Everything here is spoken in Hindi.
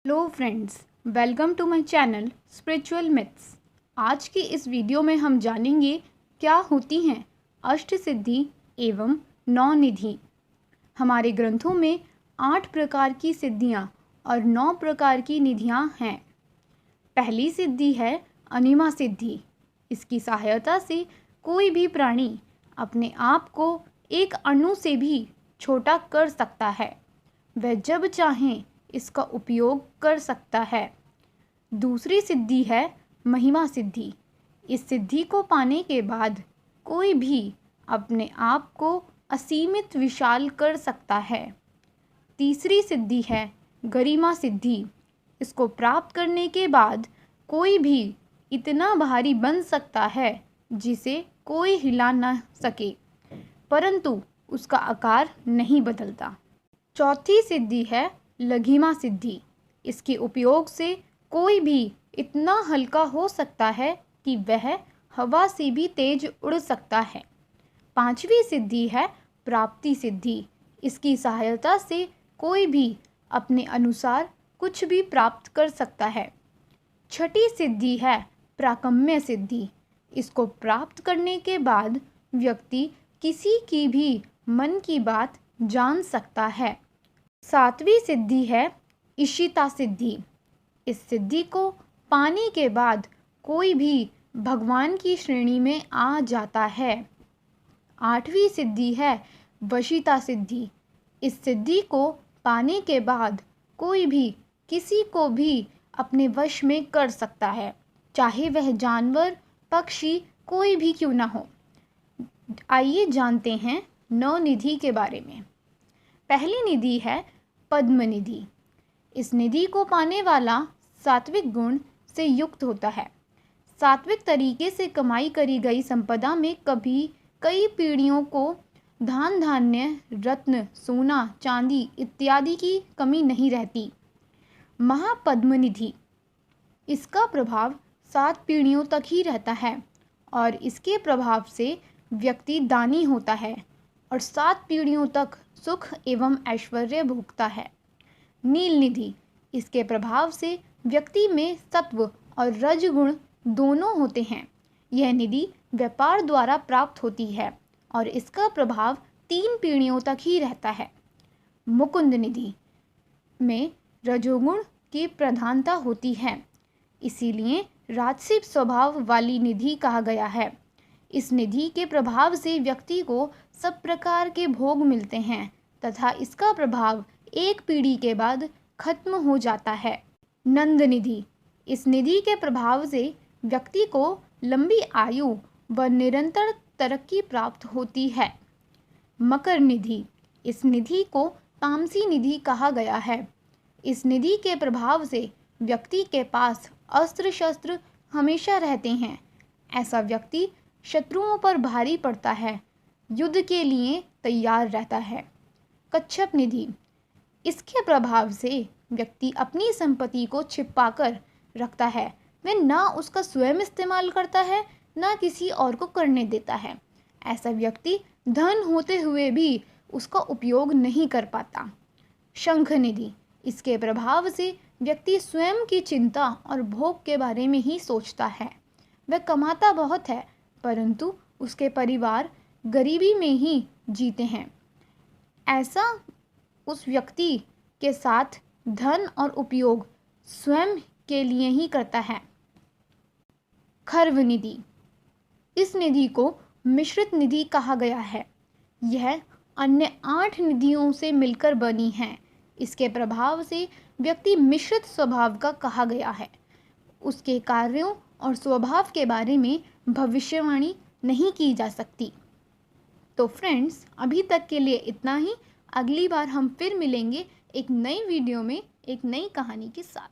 Hello friends, welcome to my channel spiritual myths. आज की इस वीडियो में हम जानेंगे क्या होती हैं अष्ट सिद्धि एवं 9 निधि। हमारे ग्रंथों में 8 प्रकार की सिद्धियां और 9 प्रकार की निधियां हैं। पहली सिद्धि है अनिमा सिद्धि। इसकी सहायता से कोई भी प्राणी अपने आप को एक अणु से भी छोटा कर सकता है। वह जब चाहें इसका उपयोग कर सकता है। दूसरी सिद्धि है महिमा सिद्धि। इस सिद्धि को पाने के बाद कोई भी अपने आप को असीमित विशाल कर सकता है। तीसरी सिद्धि है गरिमा सिद्धि। इसको प्राप्त करने के बाद कोई भी इतना भारी बन सकता है जिसे कोई हिला न सके, परंतु उसका आकार नहीं बदलता। चौथी सिद्धि है लघिमा सिद्धि। इसके उपयोग से कोई भी इतना हल्का हो सकता है कि वह हवा से भी तेज उड़ सकता है। पांचवी सिद्धि है प्राप्ति सिद्धि। इसकी सहायता से कोई भी अपने अनुसार कुछ भी प्राप्त कर सकता है। छठी सिद्धि है प्राकम्य सिद्धि। इसको प्राप्त करने के बाद व्यक्ति किसी की भी मन की बात जान सकता है। सातवीं सिद्धि है इशिता सिद्धि। इस सिद्धि को पाने के बाद कोई भी भगवान की श्रेणी में आ जाता है। आठवीं सिद्धि है वशीता सिद्धि। इस सिद्धि को पाने के बाद कोई भी किसी को भी अपने वश में कर सकता है, चाहे वह जानवर, पक्षी, कोई भी क्यों ना हो। आइए जानते हैं 9 निधि के बारे में। पहली निधि है पद्म निधि। इस निधि को पाने वाला सात्विक गुण से युक्त होता है। सात्विक तरीके से कमाई करी गई संपदा में कभी कई पीढ़ियों को धान धान्य, रत्न, सोना, चांदी इत्यादि की कमी नहीं रहती। महापद्म निधि, इसका प्रभाव 7 पीढ़ियों तक ही रहता है और इसके प्रभाव से व्यक्ति दानी होता है और 7 पीढ़ियों तक सुख एवं ऐश्वर्य भोगता है। नील निधि, इसके प्रभाव से व्यक्ति में सत्व और रजगुण दोनों होते हैं। यह निधि व्यापार द्वारा प्राप्त होती है और इसका प्रभाव 3 पीढ़ियों तक ही रहता है। मुकुंद निधि में रजोगुण की प्रधानता होती है, इसीलिए राजसिक स्वभाव वाली निधि कहा गया है। इस निधि के प्रभाव से व्यक्ति को सब प्रकार के भोग मिलते हैं तथा इसका प्रभाव एक पीढ़ी के बाद खत्म हो जाता है। नंद निधि, इस निधि के प्रभाव से व्यक्ति को लंबी आयु व निरंतर तरक्की प्राप्त होती है। मकर निधि, इस निधि को तामसी निधि कहा गया है। इस निधि के प्रभाव से व्यक्ति के पास अस्त्र शस्त्र हमेशा रहते हैं। ऐसा व्यक्ति शत्रुओं पर भारी पड़ता है, युद्ध के लिए तैयार रहता है। कच्छप निधि, इसके प्रभाव से व्यक्ति अपनी संपत्ति को छिपाकर रखता है। वह ना उसका स्वयं इस्तेमाल करता है, ना किसी और को करने देता है। ऐसा व्यक्ति धन होते हुए भी उसका उपयोग नहीं कर पाता। शंख निधि, इसके प्रभाव से व्यक्ति स्वयं की चिंता और भोग के बारे में ही सोचता है। वह कमाता बहुत है, परंतु उसके परिवार गरीबी में ही जीते हैं। ऐसा उस व्यक्ति के साथ धन और उपयोग स्वयं के लिए ही करता है। खर्व निधि, इस निधि को मिश्रित निधि कहा गया है। यह अन्य 8 निधियों से मिलकर बनी है। इसके प्रभाव से व्यक्ति मिश्रित स्वभाव का कहा गया है। उसके कार्यों और स्वभाव के बारे में भविष्यवाणी नहीं की जा सकती। तो फ्रेंड्स, अभी तक के लिए इतना ही। अगली बार हम फिर मिलेंगे एक नई वीडियो में एक नई कहानी के साथ।